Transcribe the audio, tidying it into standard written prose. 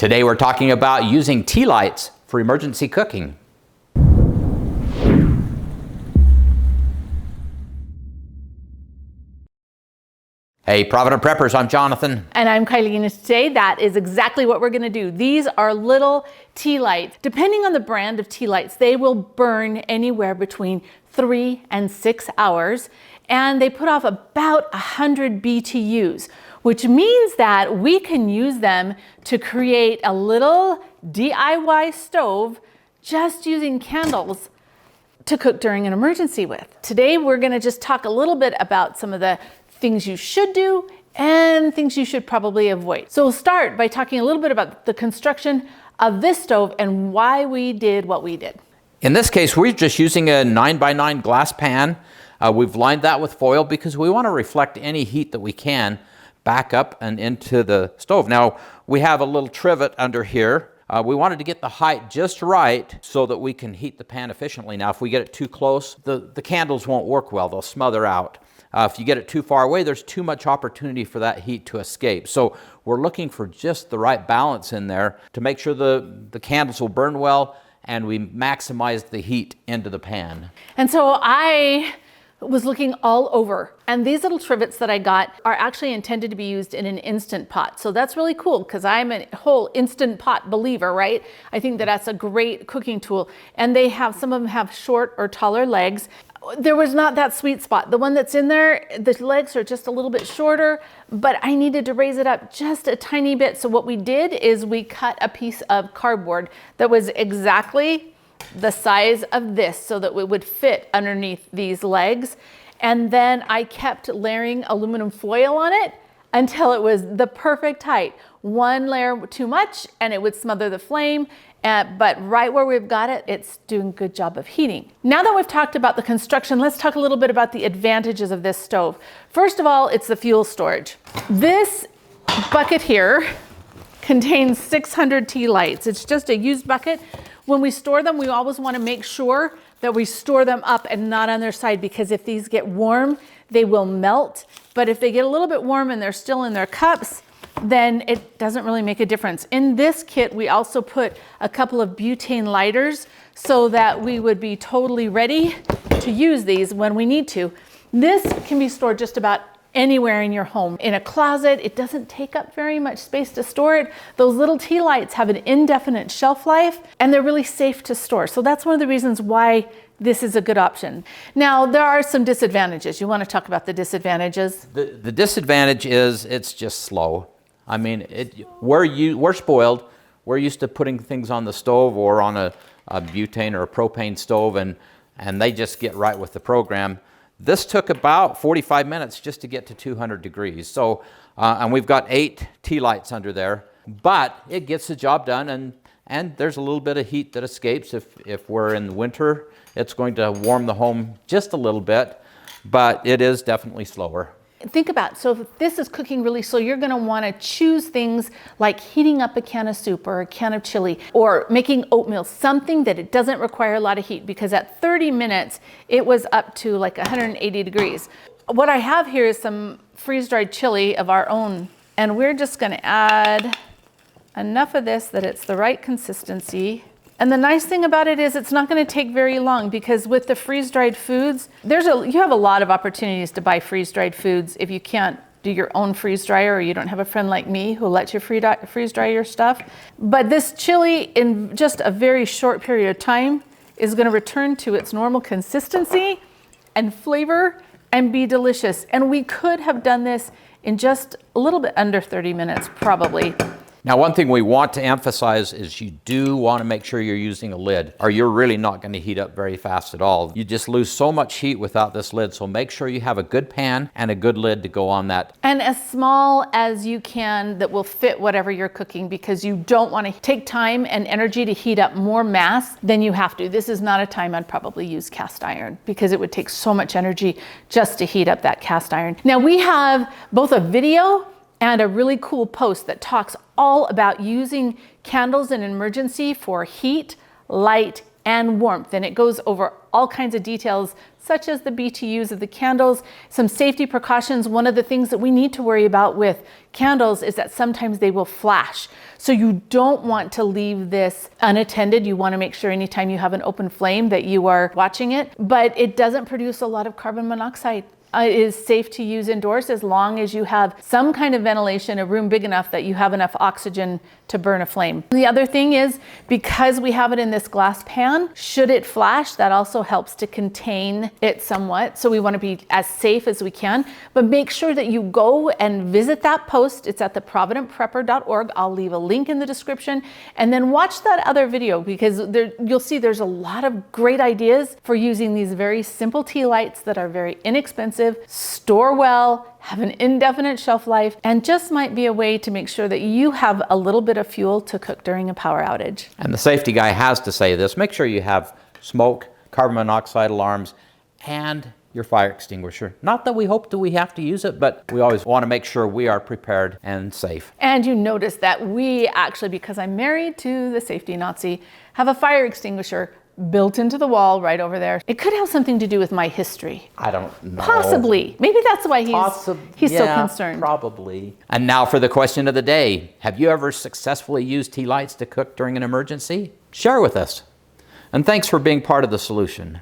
Today we're talking about using tea lights for emergency cooking. Hey, Provident Preppers, I'm Jonathan. And I'm Kylie, and today that is exactly what we're gonna do. These are little tea lights. Depending on the brand of tea lights, they will burn anywhere between 3 and 6 hours, and they put off about 100 BTUs, which means that we can use them to create a little DIY stove just using candles to cook during an emergency with. Today, we're gonna just talk a little bit about some of the things you should do and things you should probably avoid. So we'll start by talking a little bit about the construction of this stove and why we did what we did. In this case, we're just using a 9x9 glass pan. We've lined that with foil because we want to reflect any heat that we can back up and into the stove. Now, we have a little trivet under here. We wanted to get the height just right so that we can heat the pan efficiently. Now, if we get it too close, the candles won't work well. They'll smother out. If you get it too far away, there's too much opportunity for that heat to escape. So we're looking for just the right balance in there to make sure the candles will burn well and we maximize the heat into the pan. And so I was looking all over, and these little trivets that I got are actually intended to be used in an Instant Pot. So that's really cool because I'm a whole Instant Pot believer, right? I think that that's a great cooking tool. And they have, some of them have short or taller legs. There was not that sweet spot. The one that's in there, the legs are just a little bit shorter, but I needed to raise it up just a tiny bit. So what we did is we cut a piece of cardboard that was exactly the size of this so that it would fit underneath these legs. And then I kept layering aluminum foil on it until it was the perfect height. One layer too much and it would smother the flame. But right where we've got it, it's doing a good job of heating. Now that we've talked about the construction, let's talk a little bit about the advantages of this stove. First of all, it's the fuel storage. This bucket here contains 600 tea lights. It's just a used bucket. When we store them, we always want to make sure that we store them up and not on their side, because if these get warm, they will melt. But if they get a little bit warm and they're still in their cups, then it doesn't really make a difference. In this kit, we also put a couple of butane lighters so that we would be totally ready to use these when we need to. This can be stored just about anywhere in your home. In a closet, it doesn't take up very much space to store it. Those little tea lights have an indefinite shelf life and they're really safe to store. So that's one of the reasons why this is a good option. Now, there are some disadvantages. You want to talk about the disadvantages? The disadvantage is it's just slow. I mean, we're spoiled. We're used to putting things on the stove or on a butane or a propane stove, and they just get right with the program. This took about 45 minutes just to get to 200 degrees. So, and we've got 8 tea lights under there, but it gets the job done, and there's a little bit of heat that escapes. If we're in winter, it's going to warm the home just a little bit, but it is definitely slower. Think about it. So if this is cooking really slow, you're going to want to choose things like heating up a can of soup or a can of chili or making oatmeal, something that it doesn't require a lot of heat, because at 30 minutes, it was up to like 180 degrees. What I have here is some freeze-dried chili of our own, and we're just going to add enough of this that it's the right consistency. And the nice thing about it is it's not going to take very long, because with the freeze-dried foods, you have a lot of opportunities to buy freeze-dried foods if you can't do your own freeze dryer or you don't have a friend like me who lets you freeze dry your stuff. But this chili, in just a very short period of time, is going to return to its normal consistency and flavor and be delicious. And we could have done this in just a little bit under 30 minutes, probably. Now, one thing we want to emphasize is you do want to make sure you're using a lid, or you're really not going to heat up very fast at all. You just lose so much heat without this lid, so make sure you have a good pan and a good lid to go on that. And as small as you can that will fit whatever you're cooking, because you don't want to take time and energy to heat up more mass than you have to. This is not a time I'd probably use cast iron, because it would take so much energy just to heat up that cast iron. Now, we have both a video and a really cool post that talks all about using candles in an emergency for heat, light, and warmth. And it goes over all kinds of details, such as the BTUs of the candles, some safety precautions. One of the things that we need to worry about with candles is that sometimes they will flash. So you don't want to leave this unattended. You want to make sure anytime you have an open flame that you are watching it, but it doesn't produce a lot of carbon monoxide. It is safe to use indoors as long as you have some kind of ventilation, a room big enough that you have enough oxygen to burn a flame. The other thing is, because we have it in this glass pan, should it flash, that also helps to contain it somewhat. So we want to be as safe as we can, but make sure that you go and visit that post. It's at the providentprepper.org. I'll leave a link in the description, and then watch that other video, because you'll see there's a lot of great ideas for using these very simple tea lights that are very inexpensive, store well, have an indefinite shelf life, and just might be a way to make sure that you have a little bit of fuel to cook during a power outage. And the safety guy has to say this: make sure you have smoke, carbon monoxide alarms, and your fire extinguisher. Not that we hope that we have to use it, but we always want to make sure we are prepared and safe. And you notice that we actually, because I'm married to the safety Nazi, have a fire extinguisher built into the wall right over there. It could have something to do with my history. I don't know. Possibly. Maybe that's why he's so concerned. Probably. And now for the question of the day. Have you ever successfully used tea lights to cook during an emergency? Share with us. And thanks for being part of the solution.